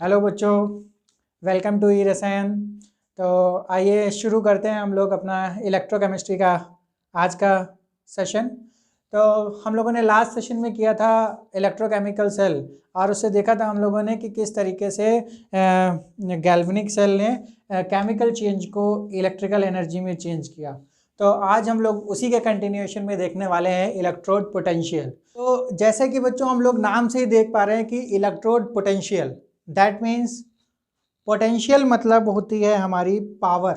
Hello बच्चों, welcome to ई रसायन। तो आइए शुरू करते हैं हम लोग अपना इलेक्ट्रोकेमिस्ट्री का आज का सेशन। तो हम लोगों ने लास्ट सेशन में किया था इलेक्ट्रोकेमिकल सेल, और उससे देखा था हम लोगों ने कि किस तरीके से गैल्वेनिक सेल ने केमिकल चेंज को इलेक्ट्रिकल एनर्जी में चेंज किया। तो आज हम लोग उसी के कंटिन्यूएशन में देखने वाले हैं इलेक्ट्रोड पोटेंशियल। तो जैसे कि बच्चों हम लोग नाम से ही देख पा रहे हैं कि electrode potential, that means potential मतलब होती है हमारी पावर,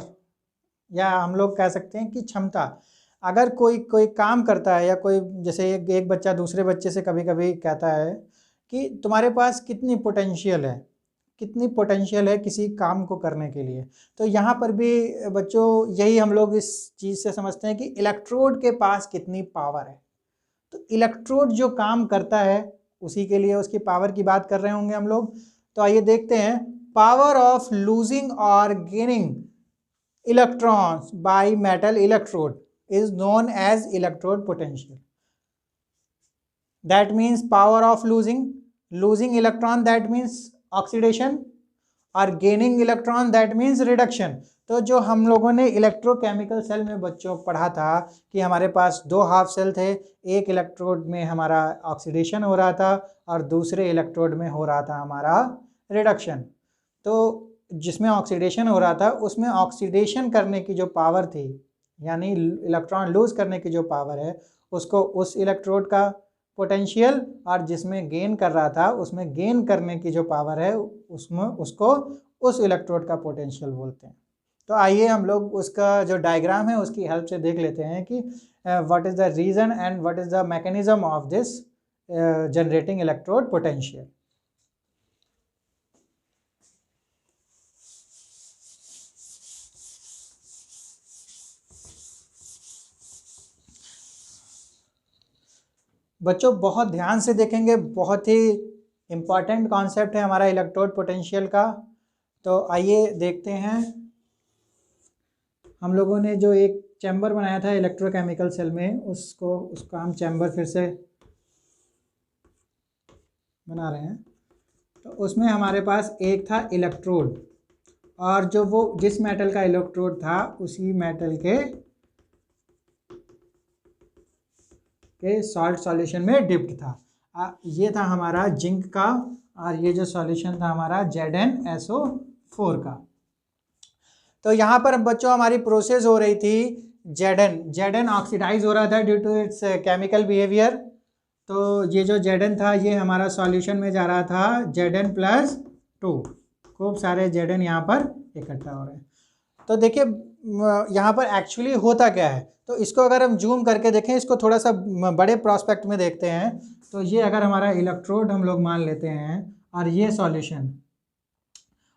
या हम लोग कह सकते हैं कि क्षमता। अगर कोई कोई काम करता है, या कोई जैसे एक बच्चा दूसरे बच्चे से कभी कभी कहता है कि तुम्हारे पास कितनी पोटेंशियल है, कितनी पोटेंशियल है किसी काम को करने के लिए। तो यहाँ पर भी बच्चों यही हम लोग इस चीज़ से समझते हैं कि इलेक्ट्रोड के पास कितनी पावर है। तो इलेक्ट्रोड जो काम करता है उसी के लिए उसकी पावर की बात कर रहे होंगे हम लोग। तो आइए देखते हैं, पावर ऑफ लूजिंग और gaining electrons by metal electrode is known as electrode potential. That means power of losing electron, that means oxidation, और gaining electron that means reduction. तो जो हम लोगों ने इलेक्ट्रोकेमिकल सेल में बच्चों पढ़ा था कि हमारे पास दो हाफ सेल थे, एक इलेक्ट्रोड में हमारा ऑक्सीडेशन हो रहा था और दूसरे इलेक्ट्रोड में हो रहा था हमारा रिडक्शन। तो जिसमें ऑक्सीडेशन हो रहा था उसमें ऑक्सीडेशन करने की जो पावर थी, यानी इलेक्ट्रॉन लूज करने की जो पावर है, उसको उस इलेक्ट्रोड का पोटेंशियल, और जिसमें गेन कर रहा था उसमें गेन करने की जो पावर है उसमें उसको उस इलेक्ट्रोड का पोटेंशियल बोलते हैं। तो आइए हम लोग उसका जो डायग्राम है उसकी हेल्प से देख लेते हैं कि what is the reason and what is the mechanism of this generating electrode potential. बच्चों बहुत ध्यान से देखेंगे, बहुत ही इम्पॉर्टेंट कॉन्सेप्ट है हमारा इलेक्ट्रोड पोटेंशियल का। तो आइए देखते हैं, हम लोगों ने जो एक चैम्बर बनाया था इलेक्ट्रोकेमिकल सेल में उसका हम चैम्बर फिर से बना रहे हैं। तो उसमें हमारे पास एक था इलेक्ट्रोड, और जो वो जिस मेटल का इलेक्ट्रोड था उसी मेटल के सॉल्ट सॉल्यूशन में डिप्ड था। ये था हमारा जिंक का, और ये जो सॉल्यूशन था हमारा ZnSO4 का। तो यहाँ पर बच्चों हमारी प्रोसेस हो रही थी, Zn ऑक्सीडाइज हो रहा था due to its chemical behaviour. तो ये जो Zn था ये हमारा सॉल्यूशन में जा रहा था Zn+2, खूब सारे Zn यहाँ पर इकट्ठा हो रहे हैं। तो देखिए यहाँ पर एक्चुअली होता क्या है, तो इसको अगर हम जूम करके देखें, इसको थोड़ा सा बड़े प्रोस्पेक्ट में देखते हैं, तो ये अगर हमारा इलेक्ट्रोड हम लोग मान लेते हैं, और ये सॉल्यूशन,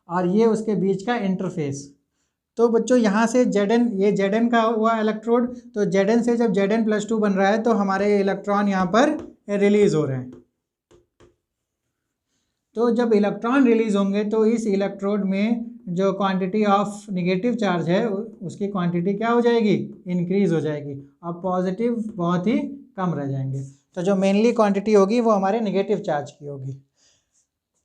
और ये उसके बीच का इंटरफेस। तो बच्चों यहाँ से Zn, ये Zn का हुआ इलेक्ट्रोड, तो Zn से जब Zn+2 बन रहा है तो हमारे इलेक्ट्रॉन यहाँ पर रिलीज हो रहे हैं। तो जब इलेक्ट्रॉन रिलीज होंगे तो इस इलेक्ट्रोड में जो क्वांटिटी ऑफ निगेटिव चार्ज है उसकी क्वांटिटी क्या हो जाएगी, इंक्रीज हो जाएगी, और पॉजिटिव बहुत ही कम रह जाएंगे। तो जो मेनली क्वांटिटी होगी वो हमारे निगेटिव चार्ज की होगी।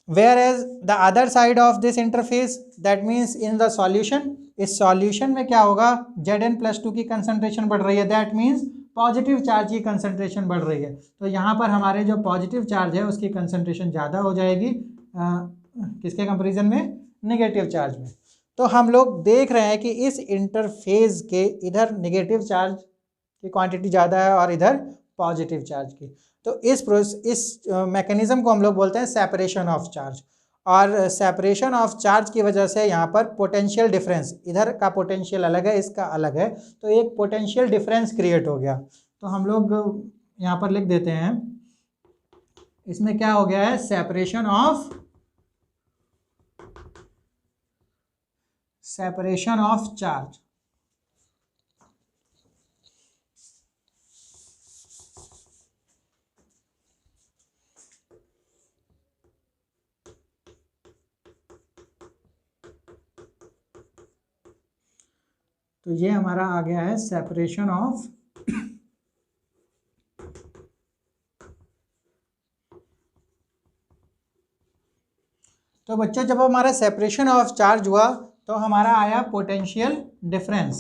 Whereas the other side of this interface, that means in the solution, इस सॉल्यूशन में क्या होगा, Zn+2 की कंसंट्रेशन बढ़ रही है, दैट मीन्स पॉजिटिव चार्ज की कंसंट्रेशन बढ़ रही है। तो यहाँ पर हमारे जो पॉजिटिव चार्ज है उसकी कंसंट्रेशन ज़्यादा हो जाएगी किसके कंपेरिजन में, नेगेटिव चार्ज में। तो हम लोग देख रहे हैं कि इस इंटरफेज के इधर नेगेटिव चार्ज की क्वांटिटी ज़्यादा है और इधर पॉजिटिव चार्ज की। तो इस मैकेनिज्म को हम लोग बोलते हैं सेपरेशन ऑफ चार्ज, और सेपरेशन ऑफ चार्ज की वजह से यहाँ पर पोटेंशियल डिफरेंस, इधर का पोटेंशियल अलग है इसका अलग है, तो एक पोटेंशियल डिफरेंस क्रिएट हो गया। तो हम लोग यहाँ पर लिख देते हैं, इसमें क्या हो गया है, सेपरेशन ऑफ चार्ज। तो ये हमारा आ गया है सेपरेशन ऑफ तो तो बच्चों जब हमारा सेपरेशन ऑफ चार्ज हुआ तो हमारा आया पोटेंशियल डिफरेंस।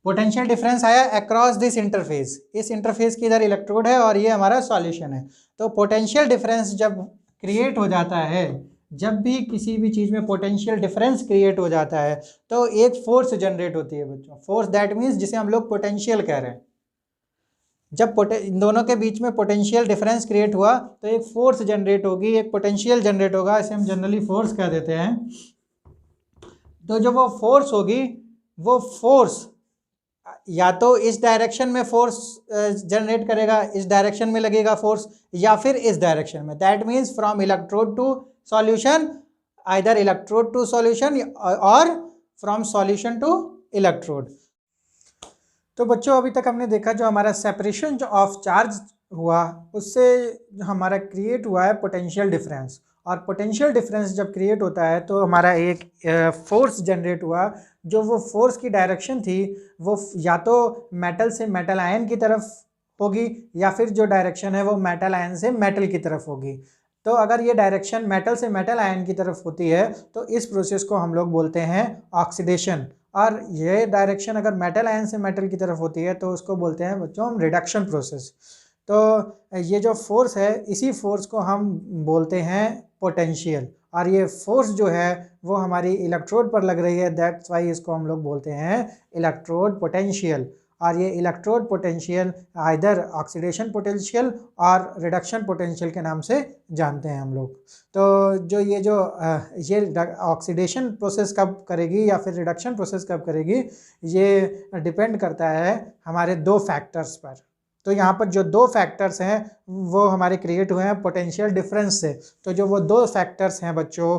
पोटेंशियल डिफरेंस आया अक्रॉस दिस इंटरफेस, इस इंटरफेस की इधर इलेक्ट्रोड है और ये हमारा सॉल्यूशन है। तो पोटेंशियल डिफरेंस जब क्रिएट हो जाता है, जब भी किसी भी चीज़ में पोटेंशियल डिफरेंस क्रिएट हो जाता है तो एक फोर्स जनरेट होती है बच्चों। फोर्स दैट मीन्स जिसे हम लोग पोटेंशियल कह रहे हैं। जब इन दोनों के बीच में पोटेंशियल डिफरेंस क्रिएट हुआ तो एक फोर्स जनरेट होगी, एक पोटेंशियल जनरेट होगा, इसे हम जनरली फोर्स कह देते हैं। तो जो वो फोर्स होगी, वो फोर्स या तो इस डायरेक्शन में फोर्स जनरेट करेगा, इस डायरेक्शन में लगेगा फोर्स, या फिर इस डायरेक्शन में। That means from electrode to solution, either electrode to solution और फ्रॉम सॉल्यूशन टू इलेक्ट्रोड। तो बच्चों अभी तक हमने देखा जो हमारा सेपरेशन ऑफ चार्ज हुआ उससे हमारा क्रिएट हुआ है पोटेंशियल डिफरेंस। और पोटेंशियल डिफरेंस जब क्रिएट होता है तो हमारा एक फोर्स जनरेट हुआ, जो वो फोर्स की डायरेक्शन थी वो या तो मेटल से मेटल आयन की तरफ होगी, या फिर जो डायरेक्शन है वो मेटल आयन से मेटल की तरफ होगी। तो अगर ये डायरेक्शन मेटल से मेटल आयन की तरफ होती है तो इस प्रोसेस को हम लोग बोलते हैं ऑक्सीडेशन। और ये डायरेक्शन अगर मेटल आयन से मेटल की तरफ होती है तो उसको बोलते हैं बच्चों हम रिडक्शन प्रोसेस। तो ये जो फोर्स है, इसी फोर्स को हम बोलते हैं पोटेंशियल। और ये फोर्स जो है वो हमारी इलेक्ट्रोड पर लग रही है, दैट्स वाई इसको हम लोग बोलते हैं इलेक्ट्रोड पोटेंशियल। और ये electrode potential either oxidation potential और रिडक्शन पोटेंशियल के नाम से जानते हैं हम लोग। तो जो ये ऑक्सीडेशन प्रोसेस कब करेगी या फिर रिडक्शन प्रोसेस कब करेगी, ये डिपेंड करता है हमारे दो फैक्टर्स पर। तो यहाँ पर जो दो फैक्टर्स हैं वो हमारे क्रिएट हुए हैं पोटेंशियल डिफरेंस से। तो जो वो दो फैक्टर्स हैं बच्चों,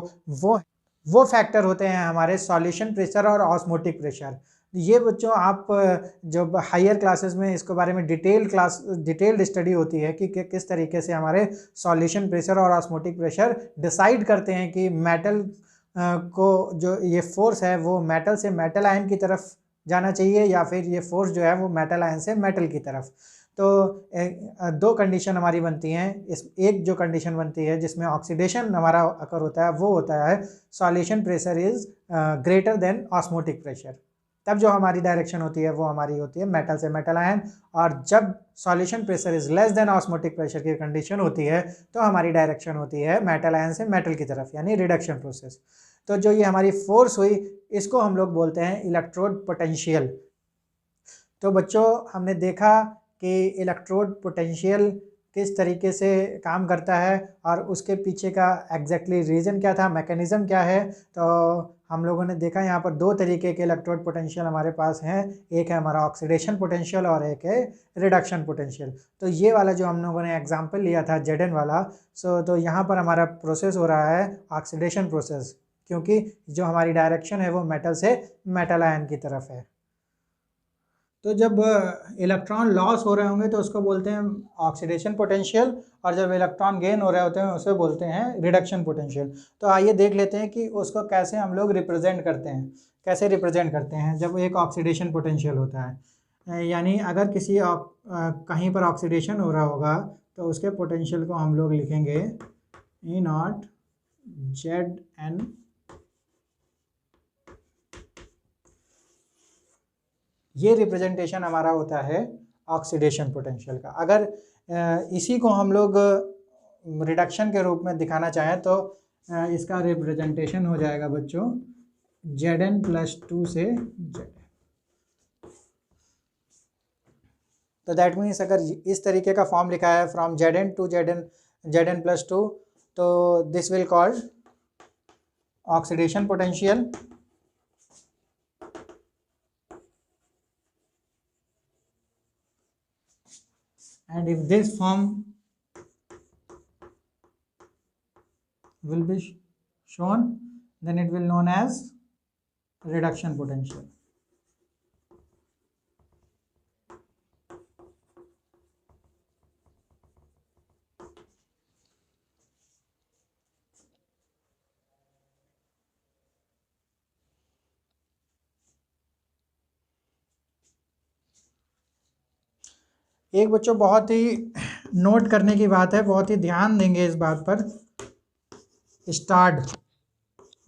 वो फैक्टर होते हैं हमारे सॉल्यूशन प्रेशर और ऑस्मोटिक प्रेशर। ये बच्चों आप जब हायर क्लासेस में इसके बारे में डिटेल्ड स्टडी होती है कि किस तरीके से हमारे सॉल्यूशन प्रेशर और ऑस्मोटिक प्रेशर डिसाइड करते हैं कि मेटल को जो ये फोर्स है वो मेटल से मेटल आयन की तरफ जाना चाहिए या फिर ये फोर्स जो है वो मेटल आयन से मेटल की तरफ। तो दो कंडीशन हमारी बनती हैं। एक जो कंडीशन बनती है जिसमें ऑक्सीडेशन हमारा अकर होता है वो होता है solution pressure is greater than osmotic pressure. तब जो हमारी डायरेक्शन होती है वो हमारी होती है मेटल से मेटल आयन। और जब solution pressure is less than osmotic pressure की कंडीशन होती है तो हमारी डायरेक्शन होती है मेटल आयन से मेटल की तरफ, यानी रिडक्शन प्रोसेस। तो जो ये हमारी फोर्स हुई इसको हम लोग बोलते हैं इलेक्ट्रोड पोटेंशियल। तो बच्चों हमने देखा कि इलेक्ट्रोड पोटेंशियल किस तरीके से काम करता है और उसके पीछे का एग्जैक्टली रीज़न क्या था, मैकेनिज़्म क्या है। तो हम लोगों ने देखा यहाँ पर दो तरीके के इलेक्ट्रोड पोटेंशियल हमारे पास हैं, एक है हमारा ऑक्सीडेशन पोटेंशियल और एक है रिडक्शन पोटेंशियल। तो ये वाला जो हम लोगों ने एग्जांपल लिया था जेडन वाला, तो यहाँ पर हमारा प्रोसेस हो रहा है ऑक्सीडेशन प्रोसेस, क्योंकि जो हमारी डायरेक्शन है वो मेटल से मेटल आयन की तरफ है। तो जब इलेक्ट्रॉन लॉस हो रहे होंगे तो उसको बोलते हैं ऑक्सीडेशन पोटेंशियल, और जब इलेक्ट्रॉन गेन हो रहे होते हैं उसे बोलते हैं रिडक्शन पोटेंशियल। तो आइए देख लेते हैं कि उसको कैसे हम लोग रिप्रेजेंट करते हैं। कैसे रिप्रेजेंट करते हैं जब एक ऑक्सीडेशन पोटेंशियल होता है, यानी अगर किसी कहीं पर ऑक्सीडेशन हो रहा होगा तो उसके पोटेंशियल को हम लोग लिखेंगे ई नॉट जेड एन। ये रिप्रेजेंटेशन हमारा होता है ऑक्सीडेशन पोटेंशियल का। अगर इसी को हम लोग रिडक्शन के रूप में दिखाना चाहें तो इसका रिप्रेजेंटेशन हो जाएगा बच्चों Zn+2 से Z। तो दैट मीन्स अगर इस तरीके का फॉर्म लिखा है फ्रॉम Zn टू Zn+2, तो this will called oxidation potential. And if this form will be shown, then it will known as reduction potential. एक बच्चों बहुत ही नोट करने की बात है, बहुत ही ध्यान देंगे इस बात पर, स्टार्ट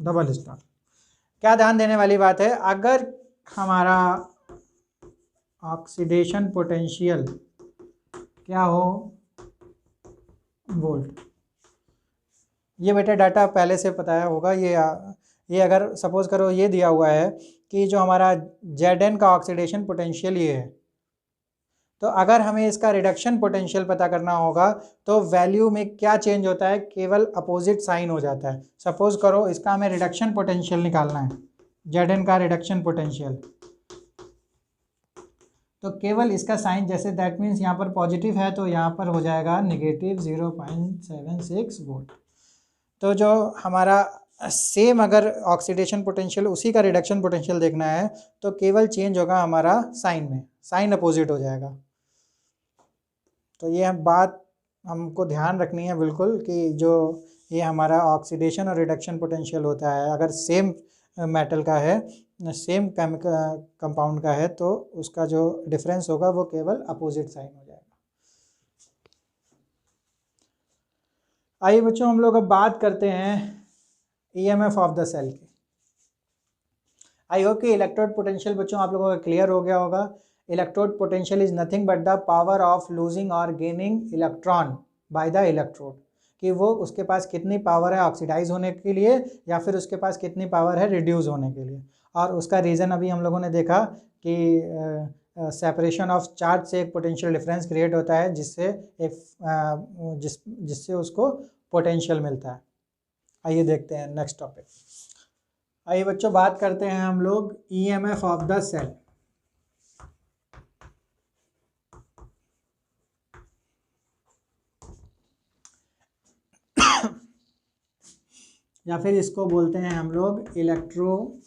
डबल स्टार। क्या ध्यान देने वाली बात है, अगर हमारा ऑक्सीडेशन पोटेंशियल क्या हो, वोल्ट, ये बेटा डाटा पहले से बताया होगा। ये अगर सपोज करो ये दिया हुआ है कि जो हमारा Zn का ऑक्सीडेशन पोटेंशियल ये है, तो अगर हमें इसका रिडक्शन पोटेंशियल पता करना होगा तो वैल्यू में क्या चेंज होता है, केवल अपोजिट साइन हो जाता है। सपोज करो इसका हमें रिडक्शन पोटेंशियल निकालना है, Zn का रिडक्शन पोटेंशियल, तो केवल इसका साइन, जैसे दैट मीन्स यहाँ पर पॉजिटिव है तो यहाँ पर हो जाएगा नेगेटिव 0.76 वोल्ट। तो जो हमारा सेम अगर ऑक्सीडेशन पोटेंशियल उसी का रिडक्शन पोटेंशियल देखना है तो केवल चेंज होगा हमारा साइन में, साइन अपोजिट हो जाएगा। तो ये बात हमको ध्यान रखनी है बिल्कुल कि जो ये हमारा ऑक्सीडेशन और रिडक्शन पोटेंशियल होता है, अगर सेम मेटल का है, सेम केमिकल कंपाउंड का है, तो उसका जो डिफरेंस होगा वो केवल अपोजिट साइन हो जाएगा। आइए बच्चों हम लोग अब बात करते हैं ईएमएफ ऑफ द सेल की। आई होप कि इलेक्ट्रोड पोटेंशियल बच्चों आप लोगों का क्लियर हो गया होगा। Electrode potential is nothing but the power of losing और gaining electron by the electrode, कि वो उसके पास कितनी पावर है ऑक्सीडाइज होने के लिए या फिर उसके पास कितनी पावर है रिड्यूस होने के लिए। और उसका रीज़न अभी हम लोगों ने देखा कि सेपरेशन ऑफ चार्ज से एक पोटेंशियल डिफरेंस क्रिएट होता है जिससे एक जिससे उसको पोटेंशियल मिलता है। आइए देखते हैं नेक्स्ट टॉपिक। आइए बच्चों बात करते हैं हम लोग ईएमएफ ऑफ द सेल। या फिर इसको बोलते हैं हम लोग electromotive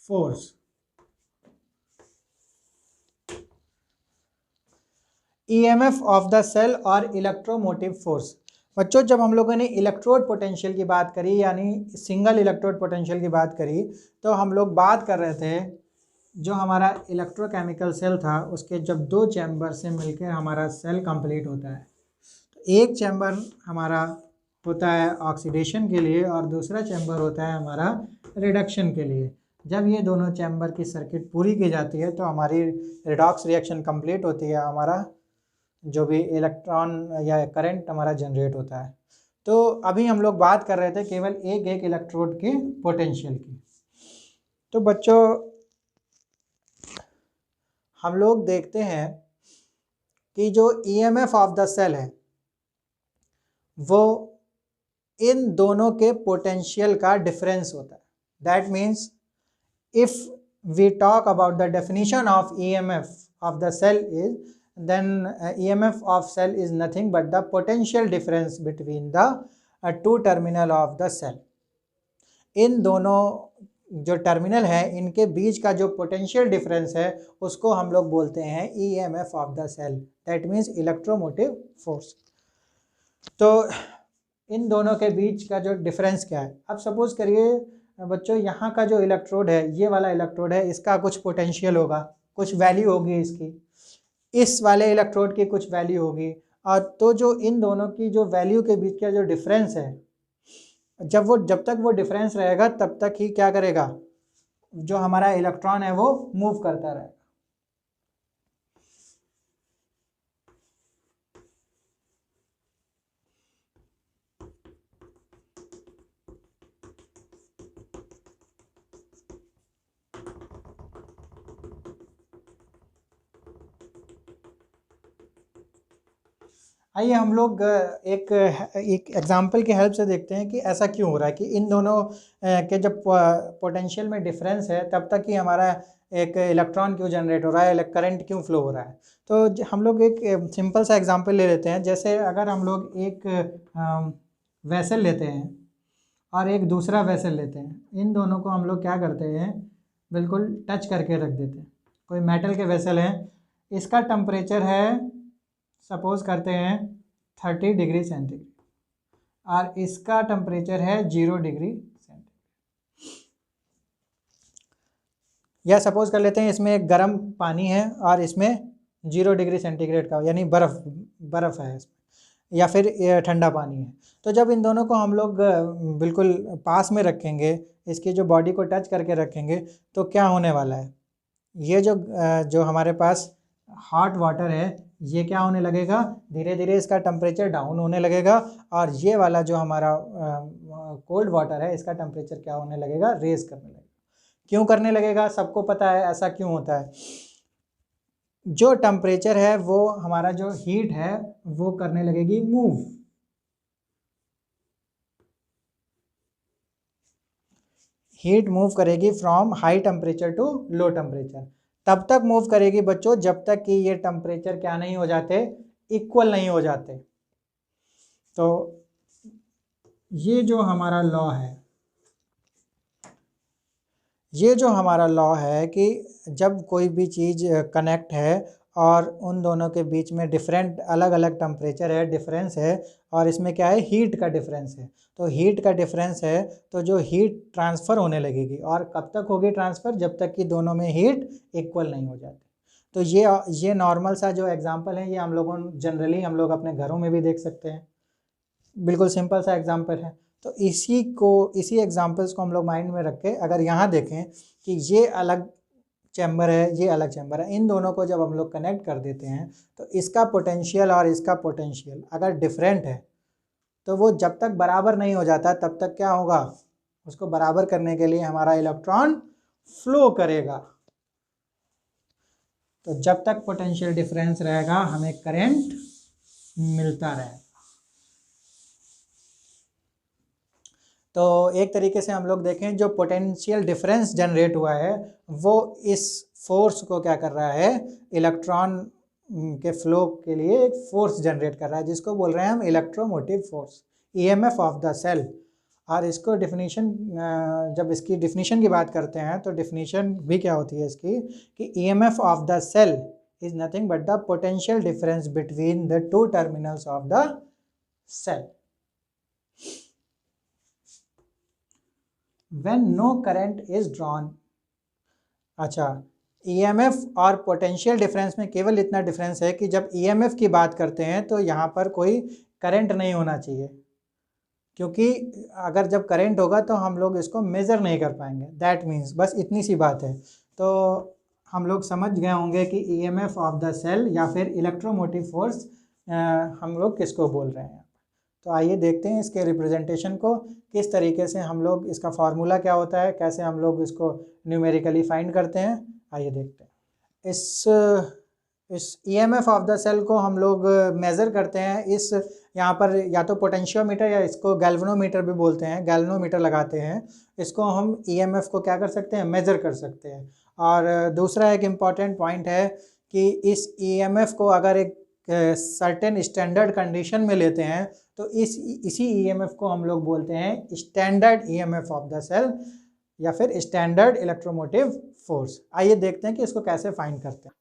force. EMF of the cell और इलेक्ट्रोमोटिव फोर्स। बच्चों जब हम लोगों ने इलेक्ट्रोड पोटेंशियल की बात करी, यानी सिंगल इलेक्ट्रोड पोटेंशियल की बात करी, तो हम लोग बात कर रहे थे जो हमारा इलेक्ट्रोकेमिकल सेल था उसके जब दो चैम्बर से मिलकर हमारा सेल कंप्लीट होता है, तो एक चैम्बर हमारा होता है ऑक्सीडेशन के लिए और दूसरा चैम्बर होता है हमारा रिडक्शन के लिए। जब ये दोनों चैम्बर की सर्किट पूरी की जाती है तो हमारी रिडॉक्स रिएक्शन कंप्लीट होती है, हमारा जो भी इलेक्ट्रॉन या करंट हमारा जनरेट होता है। तो अभी हम लोग बात कर रहे थे केवल एक एक इलेक्ट्रोड के पोटेंशियल की। तो बच्चों हम लोग देखते हैं कि जो ईएमएफ ऑफ द सेल है वो इन दोनों के पोटेंशियल का डिफरेंस होता है। That means if we talk about the definition of EMF of the cell is then EMF of cell is nothing but the potential difference between the two terminal of the cell। इन दोनों जो terminal है इनके बीच का जो potential difference है उसको हम लोग बोलते हैं EMF of the cell, that means electromotive force. तो इन दोनों के बीच का जो डिफरेंस क्या है, अब सपोज करिए बच्चों यहाँ का जो इलेक्ट्रोड है, ये वाला इलेक्ट्रोड है, इसका कुछ पोटेंशियल होगा, कुछ वैल्यू होगी इसकी, इस वाले इलेक्ट्रोड की कुछ वैल्यू होगी, और तो जो इन दोनों की जो वैल्यू के बीच का जो डिफरेंस है, जब तक वो डिफरेंस रहेगा तब तक ही क्या करेगा, जो हमारा इलेक्ट्रॉन है वो मूव करता रहेगा। आइए हम लोग एक एग्जाम्पल की हेल्प से देखते हैं कि ऐसा क्यों हो रहा है कि इन दोनों के जब पोटेंशियल में डिफरेंस है तब तक ही हमारा एक इलेक्ट्रॉन क्यों जनरेट हो रहा है, करंट क्यों फ्लो हो रहा है। तो हम लोग एक सिंपल सा एग्जांपल ले लेते हैं। जैसे अगर हम लोग एक वेसल लेते हैं और एक दूसरा वेसल लेते हैं, इन दोनों को हम लोग क्या करते हैं, बिल्कुल टच करके रख देते हैं। कोई मेटल के वेसल है, इसका टेम्परेचर है सपोज करते हैं 30 डिग्री सेंटीग्रेड और इसका टेम्परेचर है 0 डिग्री सेंटीग्रेड। या सपोज कर लेते हैं इसमें एक गर्म पानी है और इसमें 0 डिग्री सेंटीग्रेड का यानी बर्फ़ है इसमें, या फिर ठंडा पानी है। तो जब इन दोनों को हम लोग बिल्कुल पास में रखेंगे, इसकी जो बॉडी को टच करके रखेंगे, तो क्या होने वाला है, ये जो हमारे पास हॉट वाटर है ये क्या होने लगेगा, धीरे धीरे इसका टेम्परेचर डाउन होने लगेगा, और ये वाला जो हमारा कोल्ड वाटर है इसका टेम्परेचर क्या होने लगेगा, रेज करने लगेगा। क्यों करने लगेगा, सबको पता है ऐसा क्यों होता है। जो टेम्परेचर है वो हमारा जो हीट है वो करने लगेगी मूव, हीट मूव करेगी from high temperature to low temperature. तब तक मूव करेगी बच्चों जब तक कि ये टेम्परेचर क्या नहीं हो जाते, इक्वल नहीं हो जाते। तो ये जो हमारा लॉ है, ये जो हमारा लॉ है कि जब कोई भी चीज़ कनेक्ट है और उन दोनों के बीच में डिफरेंट अलग अलग टेम्परेचर है, डिफरेंस है, और इसमें क्या है, हीट का डिफरेंस है। तो हीट का डिफरेंस है तो जो हीट ट्रांसफ़र होने लगेगी, और कब तक होगी ट्रांसफ़र, जब तक कि दोनों में हीट इक्वल नहीं हो जाती। तो ये नॉर्मल सा जो एग्जांपल है ये हम लोगों जनरली हम लोग अपने घरों में भी देख सकते हैं, बिल्कुल सिंपल सा एग्जांपल है। तो इसी एग्जांपल्स को हम लोग माइंड में रख के अगर यहाँ देखें कि ये अलग चैम्बर है, ये अलग चैम्बर है, इन दोनों को जब हम लोग कनेक्ट कर देते हैं तो इसका पोटेंशियल और इसका पोटेंशियल अगर डिफरेंट है तो वो जब तक बराबर नहीं हो जाता तब तक क्या होगा, उसको बराबर करने के लिए हमारा इलेक्ट्रॉन फ्लो करेगा। तो जब तक पोटेंशियल डिफरेंस रहेगा हमें करंट मिलता रहेगा। तो एक तरीके से हम लोग देखें जो पोटेंशियल डिफरेंस जनरेट हुआ है वो इस फोर्स को क्या कर रहा है, इलेक्ट्रॉन के फ्लो के लिए एक फोर्स जनरेट कर रहा है जिसको बोल रहे हैं हम electromotive force, EMF of the cell. और इसको डिफिनीशन, जब इसकी डिफिनीशन की बात करते हैं तो डिफिनीशन भी क्या होती है इसकी कि EMF of the cell is nothing but the potential difference between the two terminals of the cell when no current is drawn। अच्छा, EMF और पोटेंशियल डिफरेंस में केवल इतना डिफरेंस है कि जब EMF की बात करते हैं तो यहाँ पर कोई करंट नहीं होना चाहिए, क्योंकि अगर जब करंट होगा तो हम लोग इसको मेज़र नहीं कर पाएंगे। दैट मीन्स बस इतनी सी बात है। तो हम लोग समझ गए होंगे कि EMF ऑफ द सेल या फिर इलेक्ट्रोमोटिव फोर्स हम लोग किसको बोल रहे हैं। तो आइए देखते हैं इसके रिप्रेजेंटेशन को, किस तरीके से हम लोग, इसका फार्मूला क्या होता है, कैसे हम लोग इसको न्यूमेरिकली फाइंड करते हैं। आइए देखते हैं। इस EMF ऑफ द सेल को हम लोग मेज़र करते हैं इस, यहाँ पर या तो पोटेंशियोमीटर या इसको गैल्वेनोमीटर भी बोलते हैं, गैल्वेनोमीटर लगाते हैं, इसको हम EMF को क्या कर सकते हैं, मेज़र कर सकते हैं। और दूसरा एक इम्पॉर्टेंट पॉइंट है कि इस EMF को अगर एक सर्टेन स्टैंडर्ड कंडीशन में लेते हैं तो इसी EMF को हम लोग बोलते हैं standard EMF of the cell या फिर स्टैंडर्ड इलेक्ट्रोमोटिव फोर्स। आइए देखते हैं कि इसको कैसे फाइंड करते हैं।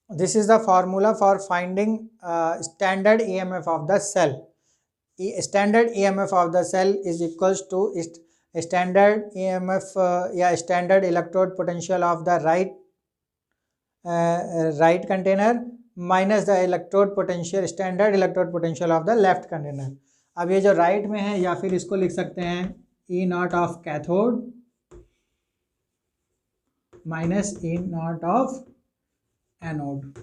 This is the formula for finding standard EMF of the cell. Standard EMF of the cell is equals to standard EMF या standard electrode potential of the right container minus the electrode potential, standard electrode potential of the left container। अब ये जो right में है या फिर इसको लिख सकते हैं E nought of cathode minus E nought of anode.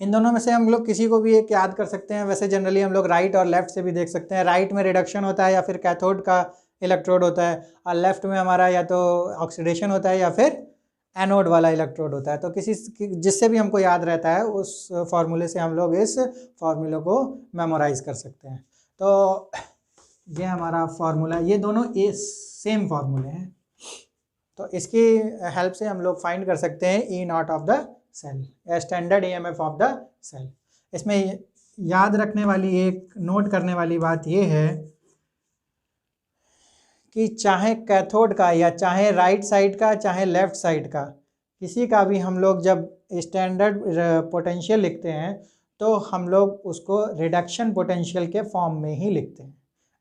इन दोनों में से हम लोग किसी को भी एक याद कर सकते हैं। वैसे जनरली हम लोग राइट और लेफ्ट से भी देख सकते हैं। राइट में रिडक्शन होता है या फिर कैथोड का इलेक्ट्रोड होता है, और लेफ्ट में हमारा या तो ऑक्सीडेशन होता है या फिर एनोड वाला इलेक्ट्रोड होता है। तो जिससे भी हमको याद रहता है उस फार्मूले से हम लोग इस फार्मूले को मेमोराइज कर सकते हैं। तो ये हमारा फार्मूला, ये दोनों सेम फार्मूले हैं। तो इसकी हेल्प से हम लोग फाइंड कर सकते हैं E naught of the cell या standard EMF of the cell. इसमें याद रखने वाली एक नोट करने वाली बात ये है कि चाहे कैथोड का या चाहे राइट साइड का चाहे लेफ्ट साइड का किसी का भी हम लोग जब स्टैंडर्ड पोटेंशियल लिखते हैं तो हम लोग उसको रिडक्शन पोटेंशियल के फॉर्म में ही लिखते हैं।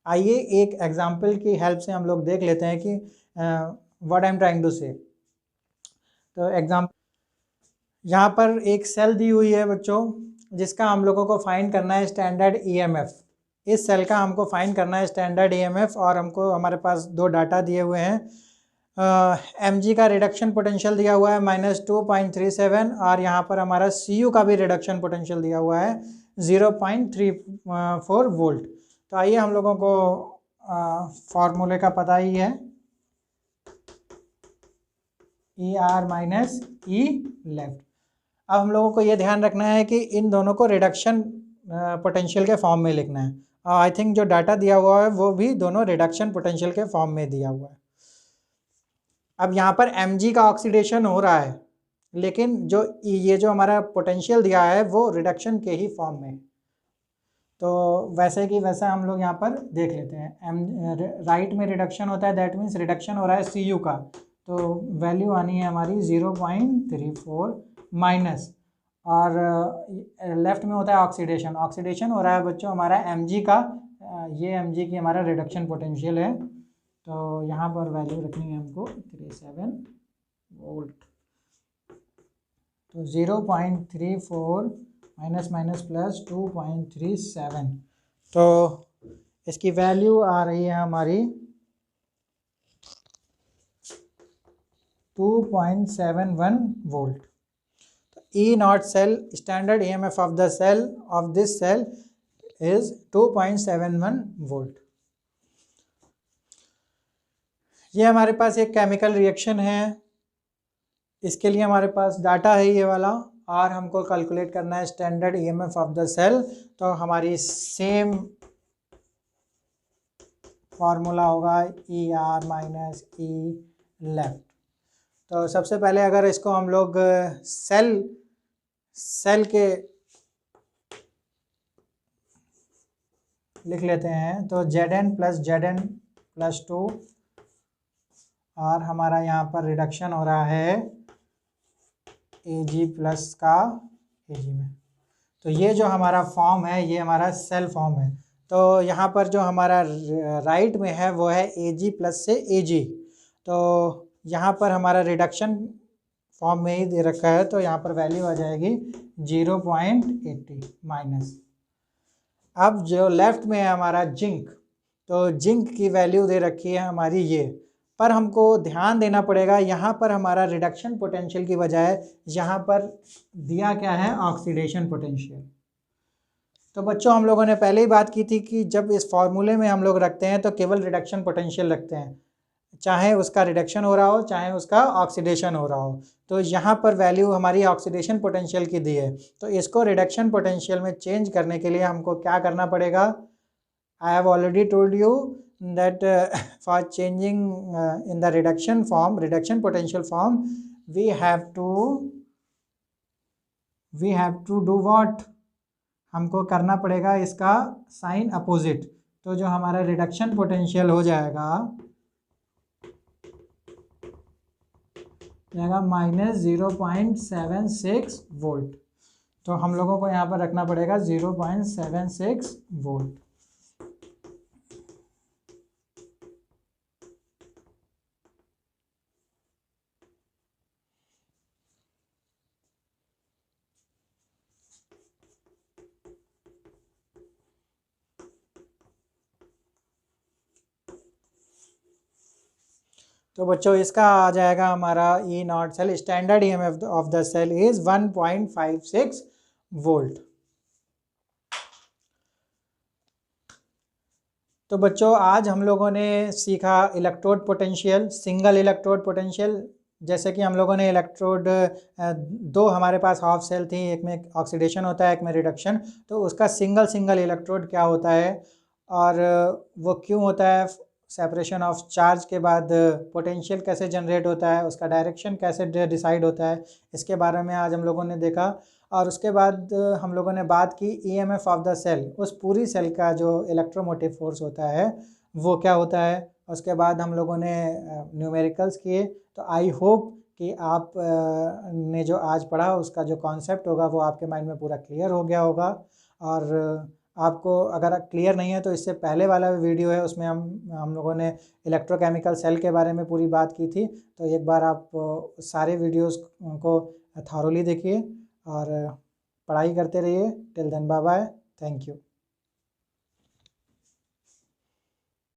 आइए एक एग्जांपल की हेल्प से हम लोग देख लेते हैं कि what I am trying to say. तो एग्जांपल यहाँ पर एक सेल दी हुई है बच्चों, जिसका हम लोगों को फाइंड करना है स्टैंडर्ड ईएमएफ। इस सेल का हमको फाइंड करना है स्टैंडर्ड ईएमएफ और हमको हमारे पास दो डाटा दिए हुए हैं। mg का रिडक्शन पोटेंशियल दिया हुआ है -2.37 और यहाँ पर हमारा cu का भी रिडक्शन पोटेंशियल दिया हुआ है 0.34 वोल्ट। तो आइए हम लोगों को फॉर्मूले का पता ही है, ER माइनस E लेफ्ट। अब हम लोगों को ये ध्यान रखना है कि इन दोनों को रिडक्शन पोटेंशियल के फॉर्म में लिखना है। आई थिंक जो डाटा दिया हुआ है वो भी दोनों रिडक्शन पोटेंशियल के फॉर्म में दिया हुआ है। अब यहाँ पर mg का ऑक्सीडेशन हो रहा है, लेकिन जो ये जो हमारा पोटेंशियल दिया है वो रिडक्शन के ही फॉर्म में। तो वैसे कि वैसा हम लोग यहाँ पर देख लेते हैं। राइट में रिडक्शन होता है, दैट मीन्स रिडक्शन हो रहा है cu का, तो वैल्यू आनी है हमारी 0.34 माइनस, और लेफ्ट में होता है ऑक्सीडेशन। ऑक्सीडेशन हो रहा है बच्चों हमारा mg का, ये mg की हमारा रिडक्शन पोटेंशियल है। तो यहाँ पर वैल्यू रखनी है हमको 37 वोल्ट। तो 0.34 माइनस माइनस प्लस 2.37, तो इसकी वैल्यू आ रही है हमारी 2.71 volt. E naught cell standard EMF of the cell of this cell is 2.71 volt. ये हमारे पास एक केमिकल रिएक्शन है, इसके लिए हमारे पास डाटा है ये वाला, और हमको कैलकुलेट करना है standard EMF of the cell. तो हमारी सेम फार्मूला होगा ER माइनस E लेफ्ट। तो सबसे पहले अगर इसको हम लोग सेल के लिख लेते हैं तो Zn प्लस 2, और हमारा यहाँ पर रिडक्शन हो रहा है Ag प्लस का Ag में। तो ये जो हमारा फॉर्म है ये हमारा सेल फॉर्म है। तो यहाँ पर जो हमारा राइट में है वो है Ag प्लस से Ag, तो यहाँ पर हमारा रिडक्शन फॉर्म में ही दे रखा है, तो यहाँ पर वैल्यू आ जाएगी 0.80 माइनस। अब जो लेफ्ट में है हमारा जिंक, तो जिंक की वैल्यू दे रखी है हमारी ये, पर हमको ध्यान देना पड़ेगा यहाँ पर हमारा रिडक्शन पोटेंशियल की बजाय यहाँ पर दिया क्या है ऑक्सीडेशन पोटेंशियल। तो बच्चों हम लोगों ने पहले ही बात की थी कि जब इस फॉर्मूले में हम लोग रखते हैं तो केवल रिडक्शन पोटेंशियल रखते हैं, चाहे उसका रिडक्शन हो रहा हो चाहे उसका ऑक्सीडेशन हो रहा हो। तो यहाँ पर वैल्यू हमारी ऑक्सीडेशन पोटेंशियल की दी है, तो इसको रिडक्शन पोटेंशियल में चेंज करने के लिए हमको क्या करना पड़ेगा। I have already told you that for changing in the reduction potential form we have to do what, हमको करना पड़ेगा इसका साइन अपोजिट। तो जो हमारा रिडक्शन पोटेंशियल हो जाएगा -0.76 वोल्ट। तो हम लोगों को यहाँ पर रखना पड़ेगा 0.76 वोल्ट। तो बच्चों इसका आ जाएगा हमारा E naught cell standard EMF of the cell is 1.56 volt. तो बच्चों आज हम लोगों ने सीखा electrode potential, single electrode potential. जैसे कि हम लोगों ने इलेक्ट्रोड दो हमारे पास हाफ सेल थी, एक में ऑक्सीडेशन होता है एक में रिडक्शन, तो उसका सिंगल इलेक्ट्रोड क्या होता है और वो क्यों होता है, सेपरेशन ऑफ चार्ज के बाद पोटेंशियल कैसे जनरेट होता है, उसका डायरेक्शन कैसे डिसाइड होता है, इसके बारे में आज हम लोगों ने देखा। और उसके बाद हम लोगों ने बात की ईएमएफ ऑफ द सेल, उस पूरी सेल का जो इलेक्ट्रोमोटिव फोर्स होता है वो क्या होता है। उसके बाद हम लोगों ने न्यूमेरिकल्स किए। तो आई होप कि आप ने जो आज पढ़ा उसका जो कॉन्सेप्ट होगा वो आपके माइंड में पूरा क्लियर हो गया होगा। और आपको अगर क्लियर नहीं है तो इससे पहले वाला वीडियो है, उसमें हम लोगों ने इलेक्ट्रोकेमिकल सेल के बारे में पूरी बात की थी। तो एक बार आप सारे वीडियोस को थॉरोली देखिए और पढ़ाई करते रहिए। Till then bye bye, thank you.